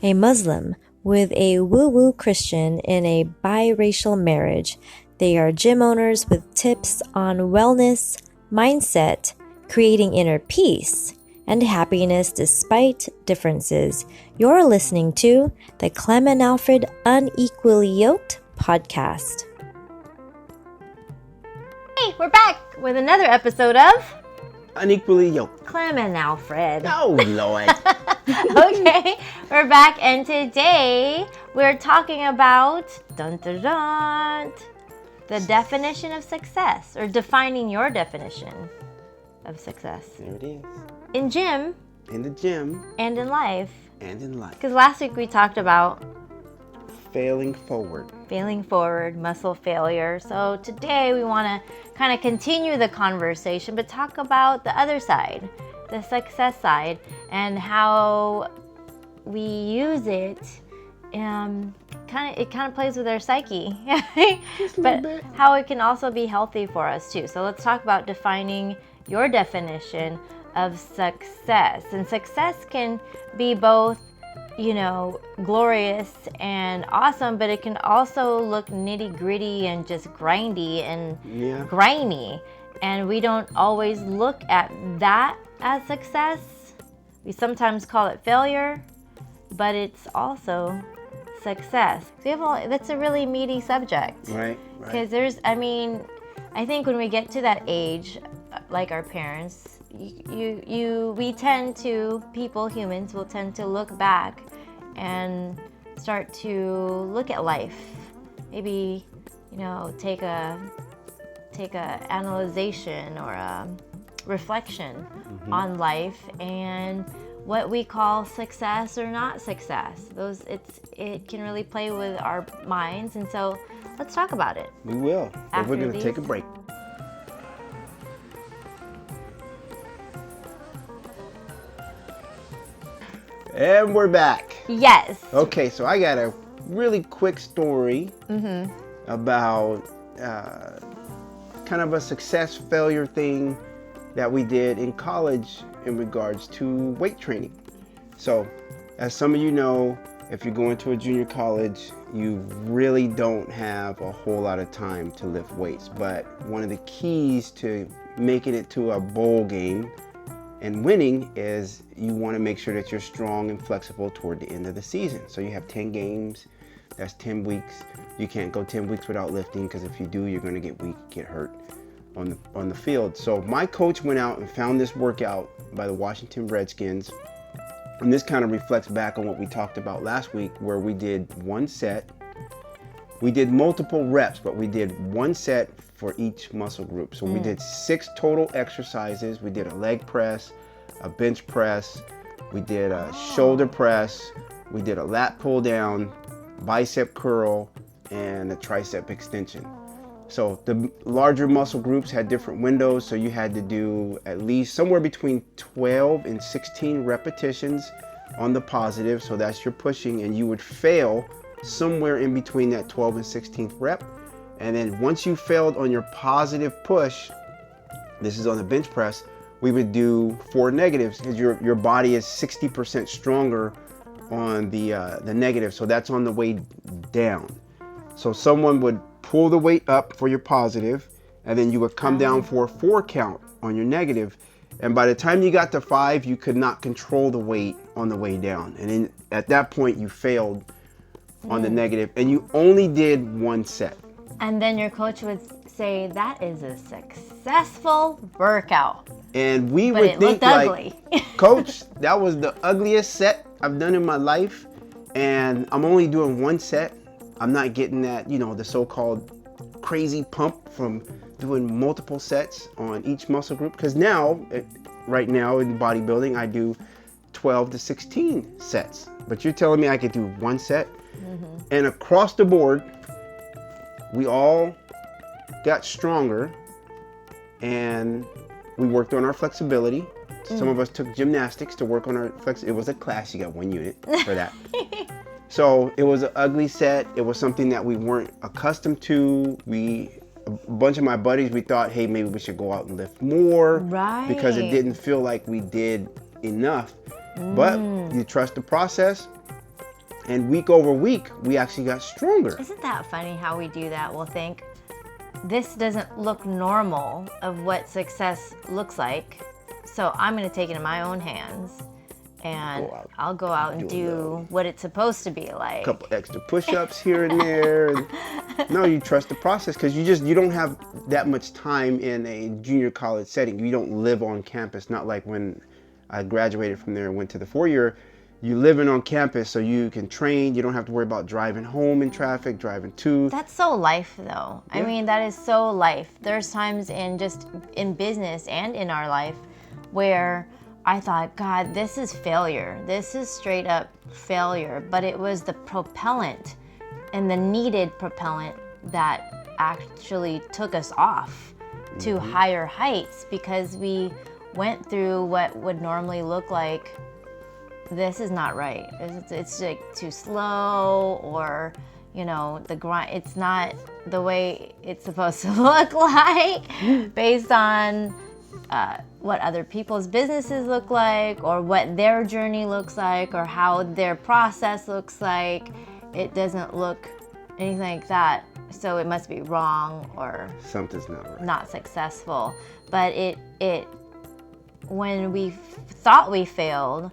a Muslim with a woo-woo Christian in a biracial marriage. They are gym owners with tips on wellness, mindset, creating inner peace, and happiness despite differences. You're listening to the Clem and Alfred Unequally Yoked podcast. Hey, we're back with another episode of Unequally Yoked. Clem and Alfred. Oh, Lord. Okay, we're back, and today we're talking about the definition of success, or defining your definition of success. There it is. In gym. In the gym. And in life. And in life. Because last week we talked about failing forward, muscle failure. So today we want to kind of continue the conversation, but talk about the other side, the success side, and how we use it. It kind of plays with our psyche, but how it can also be healthy for us too. So let's talk about defining your definition of success. And success can be both, glorious and awesome, but it can also look nitty gritty and just grindy and grimy. And we don't always look at that as success. We sometimes call it failure, but it's also success. That's a really meaty subject. Right. Because I think when we get to that age, like our parents, humans will tend to look back and start to look at life. Maybe, take a analyzation or a reflection on life and what we call success or not success. It can really play with our minds, and so let's talk about it. We will. But we're going to take a break. And we're back. Yes. Okay, so I got a really quick story about kind of a success failure thing that we did in college in regards to weight training. So, as some of you know, if you're going to a junior college, you really don't have a whole lot of time to lift weights. But one of the keys to making it to a bowl game and winning is you want to make sure that you're strong and flexible toward the end of the season. So you have 10 games, that's 10 weeks. You can't go 10 weeks without lifting, because if you do, you're going to get weak, get hurt on the field. So my coach went out and found this workout by the Washington Redskins. And this kind of reflects back on what we talked about last week, where we did one set. We did multiple reps, but we did one set for each muscle group. So we did 6 total exercises. We did a leg press, a bench press, we did a shoulder press, we did a lat pull down, bicep curl, and a tricep extension. So the larger muscle groups had different windows, so you had to do at least somewhere between 12 and 16 repetitions on the positive, so that's your pushing, and you would fail somewhere in between that 12 and 16th rep. And then once you failed on your positive push, this is on the bench press, we would do 4 negatives, because your body is 60% stronger on the negative, so that's on the way down. So someone would pull the weight up for your positive, and then you would come down for a 4 count on your negative. And by the time you got to 5, you could not control the weight on the way down. And then at that point, you failed on the negative, and you only did one set. And then your coach would say, that is a successful workout. And we would think like, Coach, that was the ugliest set I've done in my life, and I'm only doing one set. I'm not getting that, the so-called crazy pump from doing multiple sets on each muscle group. Because right now in bodybuilding, I do 12 to 16 sets. But you're telling me I could do one set? And across the board, we all got stronger, and we worked on our flexibility. Some of us took gymnastics to work on our it was a class, you got 1 unit for that. So it was an ugly set. It was something that we weren't accustomed to. A bunch of my buddies, we thought, hey, maybe we should go out and lift more. Right. Because it didn't feel like we did enough. But you trust the process. And week over week, we actually got stronger. Isn't that funny how we do that? We'll think, this doesn't look normal of what success looks like, so I'm going to take it in my own hands, and I'll go out and do what it's supposed to be like. A couple extra push-ups here and there. No, you trust the process because you don't have that much time in a junior college setting. You don't live on campus, not like when I graduated from there and went to the 4-year. You living on campus, so you can train. You don't have to worry about driving home in traffic, driving to. That's so life, though. Yeah. I mean, that is so life. There's times in business and in our life where I thought, God, this is failure. This is straight up failure. But it was the propellant and the needed propellant that actually took us off to higher heights, because we went through what would normally look like, this is not right. It's like too slow, or, the grind, it's not the way it's supposed to look like based on what other people's businesses look like, or what their journey looks like, or how their process looks like. It doesn't look anything like that, so it must be wrong, or something's not right, not successful. But when we thought we failed,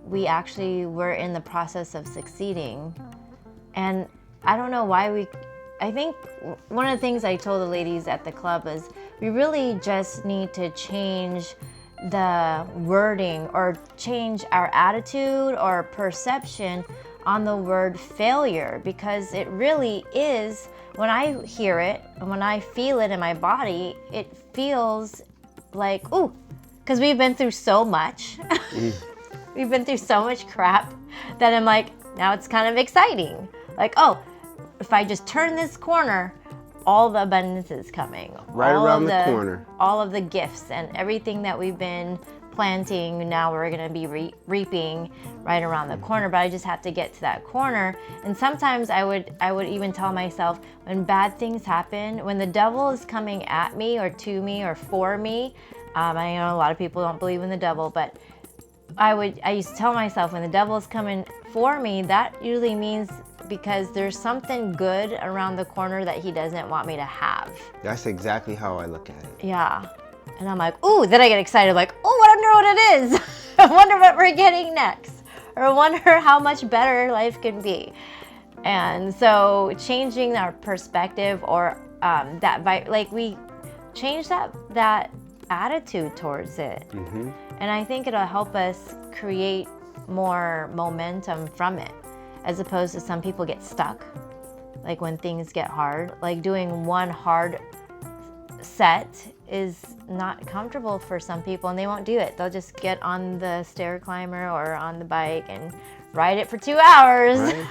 we actually were in the process of succeeding. And I don't know why I think one of the things I told the ladies at the club is we really just need to change the wording, or change our attitude or perception on the word failure, because it really is, when I hear it and when I feel it in my body, it feels like, ooh, because we've been through so much. We've been through so much crap that I'm like, now it's kind of exciting. Like, oh, if I just turn this corner, all the abundance is coming. Right around the corner. All of the gifts and everything that we've been planting, now we're going to be reaping right around the corner. But I just have to get to that corner. And sometimes I would even tell myself, when bad things happen, when the devil is coming at me or to me or for me, I know a lot of people don't believe in the devil, but I used to tell myself, when the devil is coming for me, that usually means because there's something good around the corner that he doesn't want me to have. That's exactly how I look at it. Yeah. And I'm like, ooh, then I get excited, like, oh, I wonder what it is. I wonder what we're getting next. Or I wonder how much better life can be. And so changing our perspective, or we change that attitude towards it. Mm-hmm. And I think it'll help us create more momentum from it, as opposed to some people get stuck. Like when things get hard, like doing one hard set is not comfortable for some people, and they won't do it. They'll just get on the stair climber or on the bike and ride it for 2 hours. Right.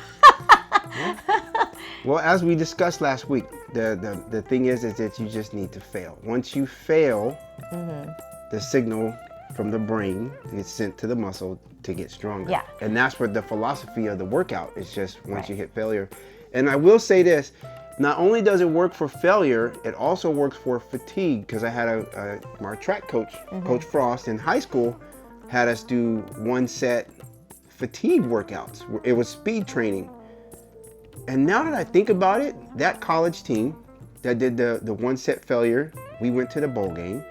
Yeah. Well, as we discussed last week, the thing is that you just need to fail. Once you fail, the signal from the brain gets sent to the muscle to get stronger. Yeah. And that's what the philosophy of the workout is, just once you hit failure. And I will say this, not only does it work for failure, it also works for fatigue, because I had our track coach, Coach Frost, in high school, had us do 1 set fatigue workouts. It was speed training. And now that I think about it, that college team that did the 1 set failure, we went to the bowl game.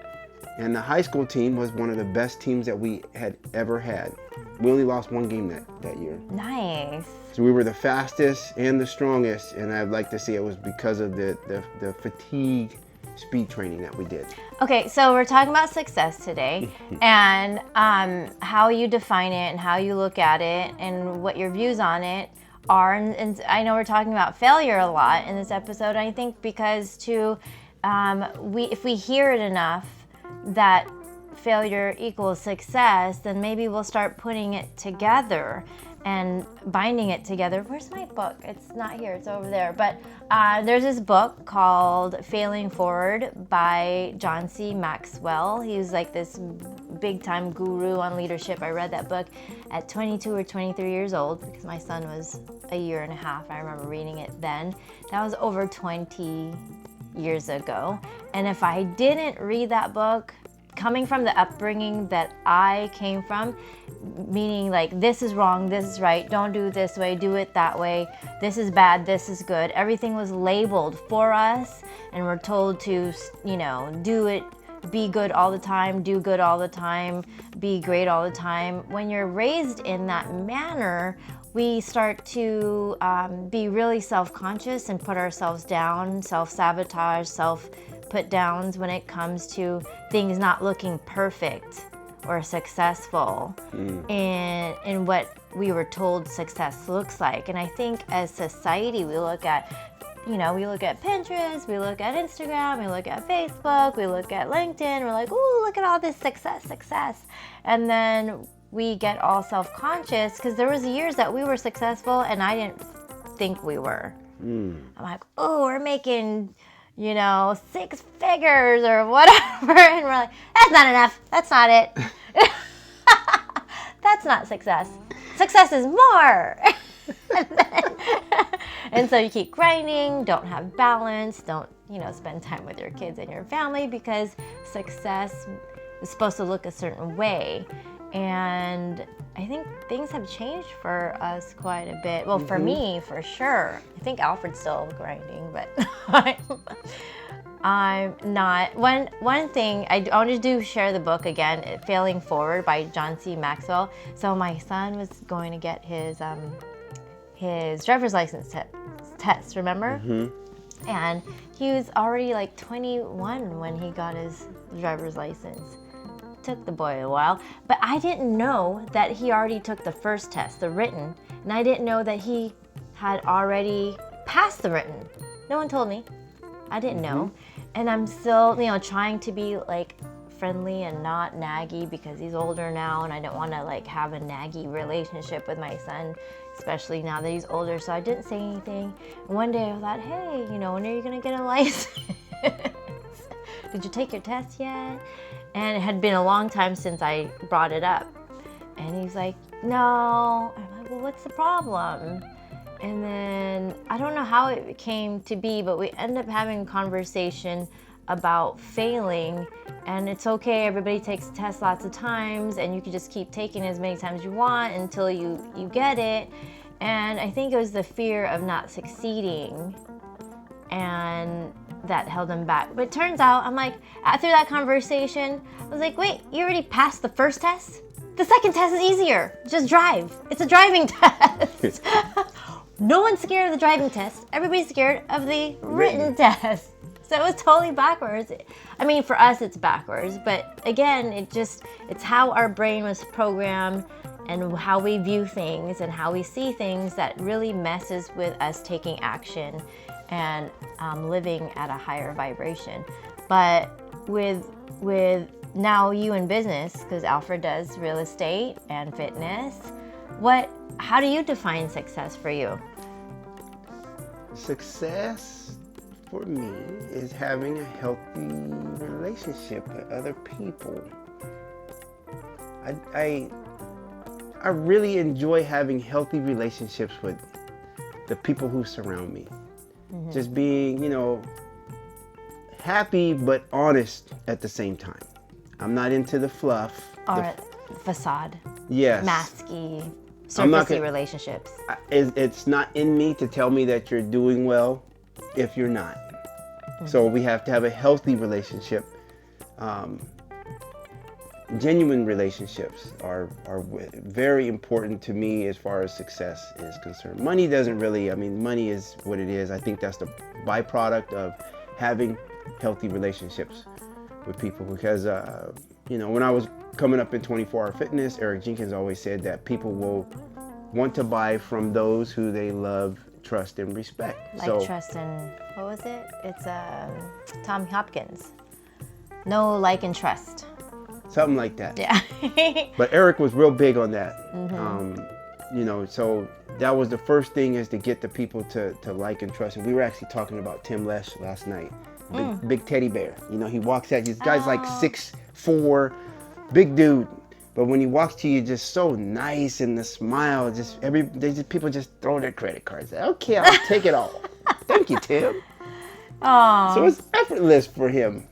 And the high school team was one of the best teams that we had ever had. We only lost 1 game that year. Nice. So we were the fastest and the strongest, and I'd like to say it was because of the fatigue speed training that we did. Okay, so we're talking about success today, and how you define it and how you look at it and what your views on it are. And I know we're talking about failure a lot in this episode. I think because if we hear it enough that failure equals success, then maybe we'll start putting it together and binding it together. Where's my book? It's not here, it's over there. But there's this book called Failing Forward by John C. Maxwell. He's like this big time guru on leadership. I read that book at 22 or 23 years old, because my son was a year and a half. I remember reading it then. That was over 20 years ago. And if I didn't read that book, coming from the upbringing that I came from, meaning like this is wrong, this is right, don't do it this way, do it that way, this is bad, this is good. Everything was labeled for us, and we're told to, do it, be good all the time, do good all the time, be great all the time. When you're raised in that manner, we start to be really self-conscious and put ourselves down, self-sabotage, self-put-downs when it comes to things not looking perfect or successful in what we were told success looks like. And I think as society, we look at Pinterest, we look at Instagram, we look at Facebook, we look at LinkedIn, we're like, ooh, look at all this success. And then we get all self-conscious because there was years that we were successful and I didn't think we were. I'm like, oh, we're making, 6 figures or whatever. And we're like, that's not enough. That's not it. That's not success. Success is more. And so you keep grinding, don't have balance, don't, spend time with your kids and your family because success is supposed to look a certain way. And I think things have changed for us quite a bit. Well, for me, for sure. I think Alfred's still grinding, but I'm not. One thing, I wanted to share the book again, Failing Forward by John C. Maxwell. So my son was going to get his driver's license test, remember? And he was already like 21 when he got his driver's license. Took the boy a while, but I didn't know that he already took the first test, the written, and I didn't know that he had already passed the written. No one told me. I didn't know. And I'm still, trying to be like friendly and not naggy because he's older now and I don't want to like have a naggy relationship with my son, especially now that he's older. So I didn't say anything. And one day I thought, hey, when are you going to get a license? Did you take your test yet? And it had been a long time since I brought it up. And he's like, no. I'm like, well, what's the problem? And then I don't know how it came to be, but we end up having a conversation about failing. And it's okay, everybody takes tests lots of times, and you can just keep taking it as many times you want until you get it. And I think it was the fear of not succeeding. And that held him back. But it turns out, I'm like, after that conversation, I was like, wait, you already passed the first test? The second test is easier. Just drive. It's a driving test. No one's scared of the driving test. Everybody's scared of the written test. So it was totally backwards. I mean, for us, it's backwards. But again, it's how our brain was programmed and how we view things and how we see things that really messes with us taking action and living at a higher vibration. But with now you in business, because Alfred does real estate and fitness, how do you define success for you? Success for me is having a healthy relationship with other people. I really enjoy having healthy relationships with the people who surround me. Just being, happy but honest at the same time. I'm not into the fluff. Or facade. Yes. Masky, surfacey relationships. It's not in me to tell me that you're doing well if you're not. So we have to have a healthy relationship. Genuine relationships are very important to me as far as success is concerned. Money doesn't really, money is what it is. I think that's the byproduct of having healthy relationships with people because, when I was coming up in 24-hour fitness, Eric Jenkins always said that people will want to buy from those who they love, trust, and respect. Trust and, what was it? It's Tom Hopkins. No, like, and trust. Something like that. Yeah. But Eric was real big on that. So that was the first thing, is to get the people to like and trust. And we were actually talking about Tim Lesh last night. Big teddy bear. He walks out, this guy's like 6'4", big dude. But when he walks to you, just so nice, and the smile, people just throw their credit cards out. Okay, I'll take it all. Thank you, Tim. Aww. So it's effortless for him.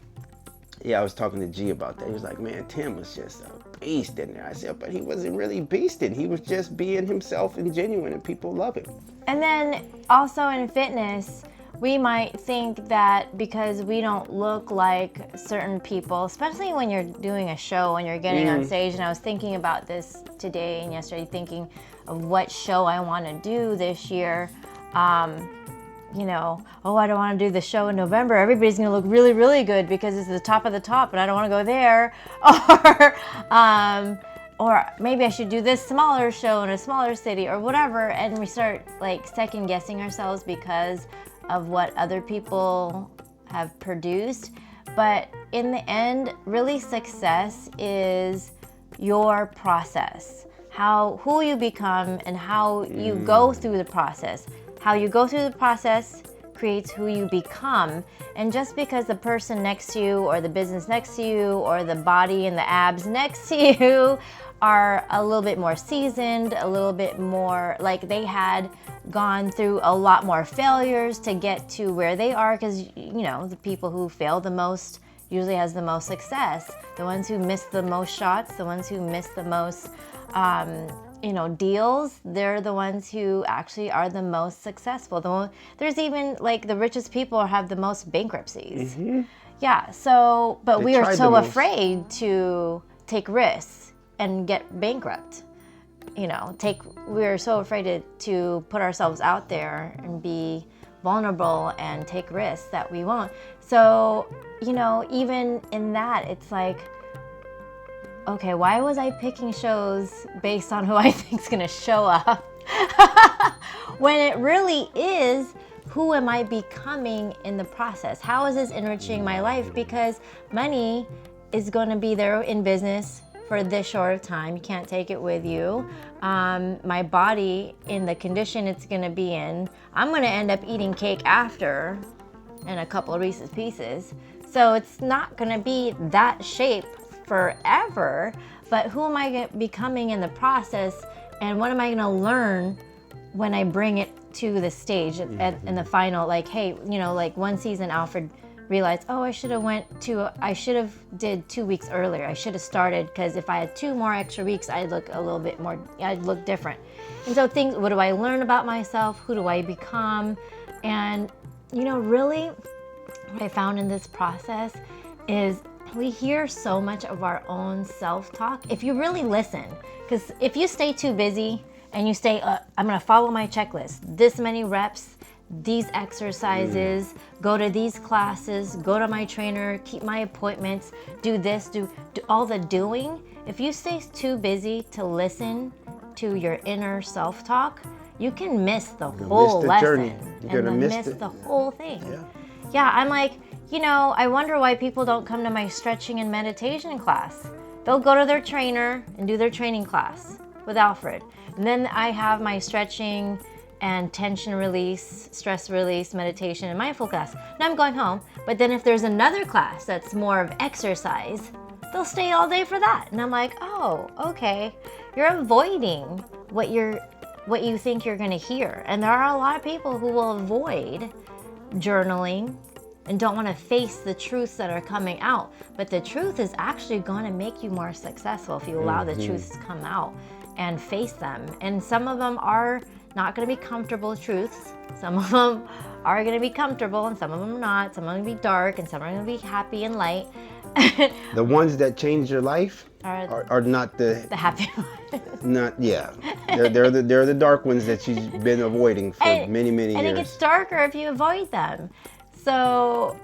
Yeah, I was talking to G about that. He was like, man, Tim was just a beast in there. I said, but he wasn't really beasting. He was just being himself and genuine, and people love him. And then also in fitness, we might think that because we don't look like certain people, especially when you're doing a show, when you're getting on stage, and I was thinking about this today and yesterday, thinking of what show I want to do this year. You know, oh, I don't want to do the show in November. Everybody's going to look really, really good because it's the top of the top, and I don't want to go there. Or maybe I should do this smaller show in a smaller city or whatever. And we start like second guessing ourselves because of what other people have produced. But in the end, really success is your process, who you become and how you go through the process. How you go through the process creates who you become. And just because the person next to you or the business next to you or the body and the abs next to you are a little bit more seasoned, a little bit more like they had gone through a lot more failures to get to where they are, because you know, the people who fail the most usually has the most success. The ones who miss the most shots, the ones who miss the most deals, they're the ones who actually are the most successful. There's even like the richest people have the most bankruptcies. Yeah, so, but we are so afraid to take risks and get bankrupt. We're so afraid to put ourselves out there and be vulnerable and take risks that we won't. So, even in that, it's like, okay, why was I picking shows based on who I think's gonna show up? When it really is, who am I becoming in the process? How is this enriching my life? Because money is gonna be there in business for this short of time. You can't take it with you. My body, in the condition it's gonna be in, I'm gonna end up eating cake after and a couple of Reese's Pieces. So it's not gonna be that shape forever, but who am I becoming in the process, and what am I going to learn when I bring it to the stage in the final? Like, hey, like one season Alfred realized, oh, I should have did 2 weeks earlier. I should have started, because if I had 2 more extra weeks, I'd look different. And so what do I learn about myself? Who do I become? And really what I found in this process is we hear so much of our own self-talk. If you really listen, because if you stay too busy and you say, I'm gonna follow my checklist, this many reps, these exercises, go to these classes, go to my trainer, keep my appointments, do this, do all the doing. If you stay too busy to listen to your inner self-talk, you can miss the whole lesson. You're gonna miss the whole thing. Yeah, I'm like, I wonder why people don't come to my stretching and meditation class. They'll go to their trainer and do their training class with Alfred. And then I have my stretching and tension release, stress release, meditation, and mindful class. Now I'm going home, but then if there's another class that's more of exercise, they'll stay all day for that. And I'm like, oh, okay. You're avoiding what you think you're gonna hear. And there are a lot of people who will avoid journaling and don't want to face the truths that are coming out. But the truth is actually going to make you more successful if you allow the truths to come out and face them. And some of them are not going to be comfortable truths. Some of them are going to be comfortable, and some of them are not. Some are going to be dark, and some are going to be happy and light. The ones that change your life are not the happy ones. They're the dark ones that you've been avoiding for many years. And it gets darker if you avoid them. So,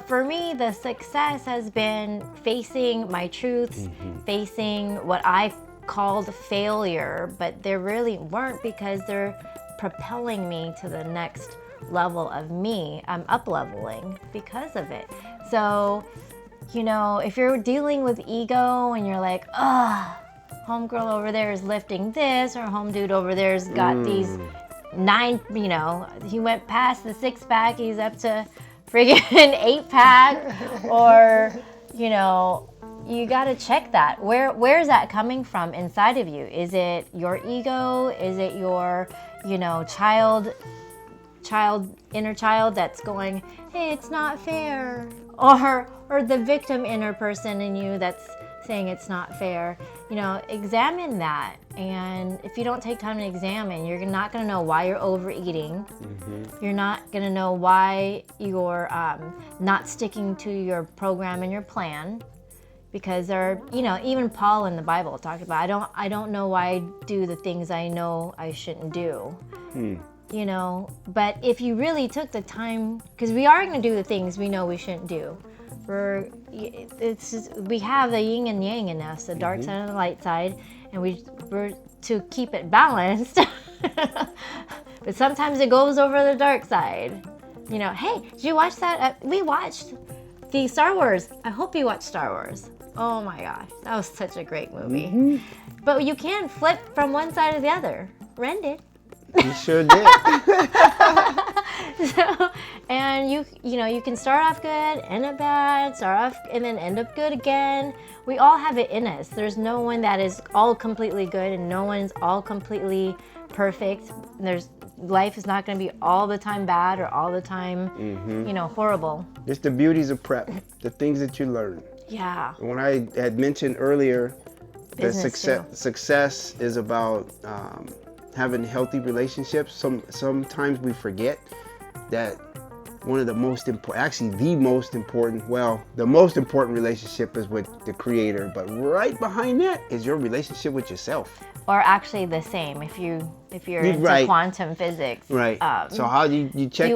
for me, the success has been facing my truths, facing what I called failure, but they really weren't, because they're propelling me to the next level of me. I'm up-leveling because of it. So, if you're dealing with ego and you're like, homegirl over there is lifting this, or home dude over there's got these 9, he went past the 6-pack, he's up to friggin' 8-pack, or, you gotta check that. Where's that coming from inside of you? Is it your ego? Is it your, child inner child that's going, hey, it's not fair, or the victim inner person in you that's saying it's not fair. Examine that. And if you don't take time to examine, you're not going to know why you're overeating. You're not going to know why you're not sticking to your program and your plan, because there are, even Paul in the Bible talked about, I don't know why I do the things I know I shouldn't do. But if you really took the time, because we are going to do the things we know we shouldn't do. We have the yin and yang in us, the dark side and the light side, and we're to keep it balanced. But sometimes it goes over the dark side. Hey, did you watch that? We watched the Star Wars. I hope you watched Star Wars. Oh my gosh, that was such a great movie. But you can flip from one side to the other. Ren did. You sure did. And you can start off good, end up bad, start off and then end up good again. We all have it in us. There's no one that is all completely good, and no one's all completely perfect. Life is not going to be all the time bad or all the time, horrible. It's the beauties of prep, the things that you learn. Yeah. When I had mentioned earlier that success is about having healthy relationships, sometimes we forget that one of the most important, actually the most important relationship is with the Creator, but right behind that is your relationship with yourself. Or actually the same, if you're into quantum physics. Right. So how do you check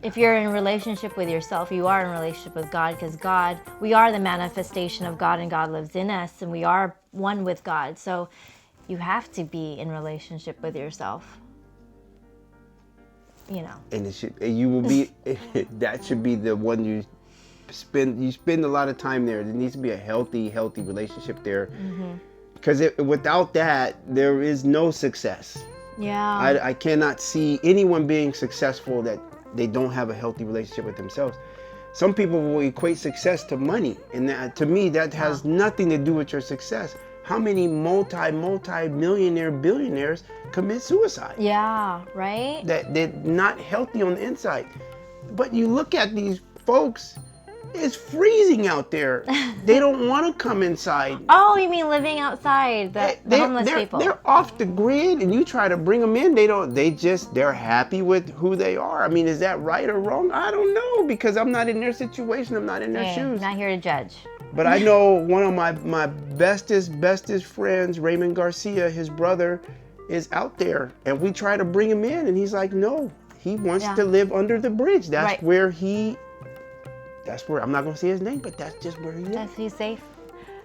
if you're in relationship with yourself, you are in relationship with God, because we are the manifestation of God, and God lives in us, and we are one with God. So you have to be in relationship with yourself. And you will be. That should be the one you spend a lot of time there. There needs to be a healthy relationship there. Because without that, there is no success. Yeah. I cannot see anyone being successful that they don't have a healthy relationship with themselves. Some people will equate success to money, and to me, that has nothing to do with your success. How many multi-millionaire billionaires commit suicide? Yeah, right? That they're not healthy on the inside. But you look at these folks, it's freezing out there. They don't want to come inside. Oh, you mean living outside, the homeless people? They're off the grid, and you try to bring them in. They're happy with who they are. I mean, is that right or wrong? I don't know, because I'm not in their situation. I'm not in their shoes. Not here to judge. But I know one of my bestest friends, Raymond Garcia, his brother, is out there, and we try to bring him in, and he's like, no, he wants to live under the bridge. That's where I'm not going to say his name, but that's just where he is. He's safe.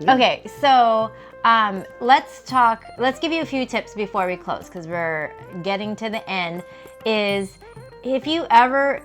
Yeah. Okay, so let's give you a few tips before we close, because we're getting to the end. Is if you ever,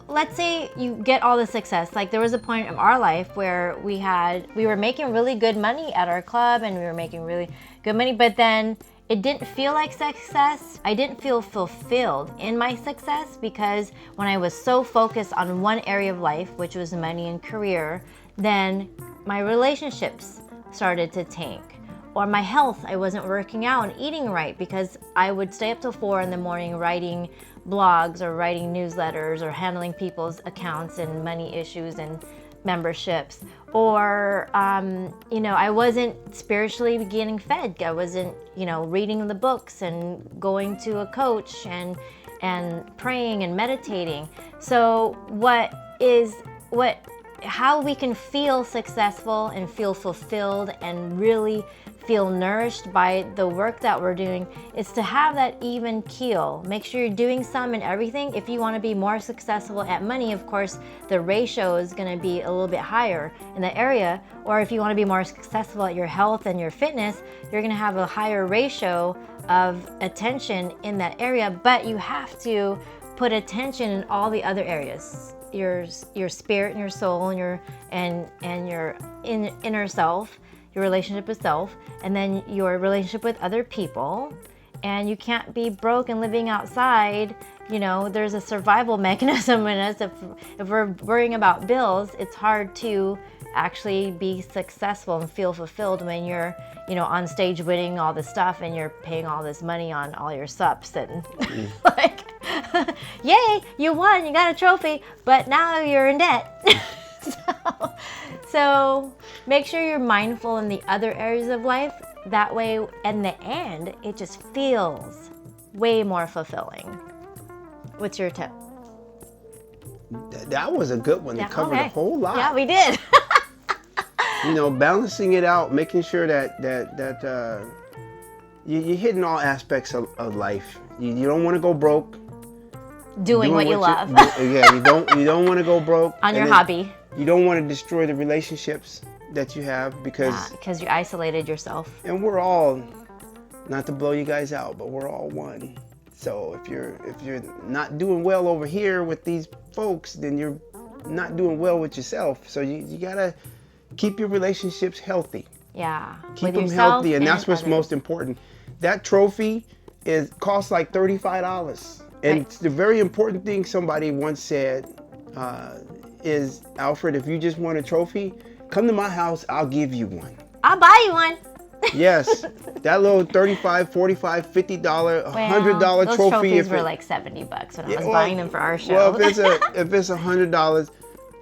let's say you get all the success. Like, there was a point in our life where we were making really good money at our club, and we were making really good money, but then it didn't feel like success. I didn't feel fulfilled in my success, because when I was so focused on one area of life, which was money and career, then my relationships started to tank. Or my health, I wasn't working out and eating right, because I would stay up till 4 in the morning writing blogs or writing newsletters or handling people's accounts and money issues and memberships. Or, I wasn't spiritually getting fed. I wasn't, reading the books and going to a coach and praying and meditating. So how we can feel successful and feel fulfilled and really feel nourished by the work that we're doing is to have that even keel. Make sure you're doing some and everything. If you want to be more successful at money, of course, the ratio is going to be a little bit higher in the area. Or if you want to be more successful at your health and your fitness, you're going to have a higher ratio of attention in that area. But you have to put attention in all the other areas. Your spirit and your soul and your inner self, your relationship with self, and then your relationship with other people. And you can't be broke and living outside. There's a survival mechanism in us. If we're worrying about bills, it's hard to actually be successful and feel fulfilled when you're, on stage winning all this stuff and you're paying all this money on all your subs and Yay, you won, you got a trophy, but now you're in debt. So make sure you're mindful in the other areas of life. That way, in the end, it just feels way more fulfilling. What's your tip? That was a good one. It covered a whole lot. Yeah, we did. Balancing it out, making sure that you're hitting all aspects of life. You don't want to go broke. Doing what you love. You don't want to go broke on your hobby. You don't want to destroy the relationships that you have because you isolated yourself. And we're all, not to blow you guys out, but we're all one. So if you're not doing well over here with these folks, then you're not doing well with yourself. So you gotta keep your relationships healthy. Yeah. Keep them healthy, and that's what's most important. That trophy costs like $35. And the very important thing somebody once said is, Alfred, if you just want a trophy, come to my house, I'll give you one. I'll buy you one. Yes, that little $35, $45, $50, $100 those trophy. Trophies were like $70 when I was buying them for our show. Well, if it's $100,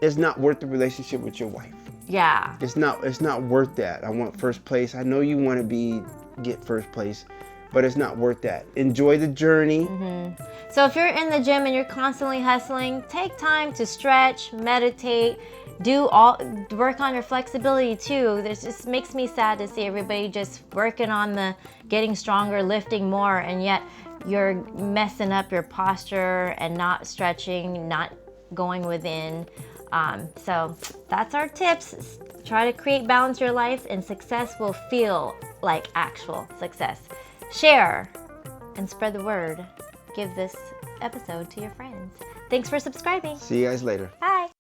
it's not worth the relationship with your wife. Yeah. It's not worth that. I want first place. I know you want to get first place, but it's not worth that. Enjoy the journey. Mm-hmm. So if you're in the gym and you're constantly hustling, take time to stretch, meditate, work on your flexibility too. This just makes me sad to see everybody just working on getting stronger, lifting more, and yet you're messing up your posture and not stretching, not going within. So that's our tips. Try to create balance in your life, and success will feel like actual success. Share and spread the word. Give this episode to your friends. Thanks for subscribing. See you guys later. Bye.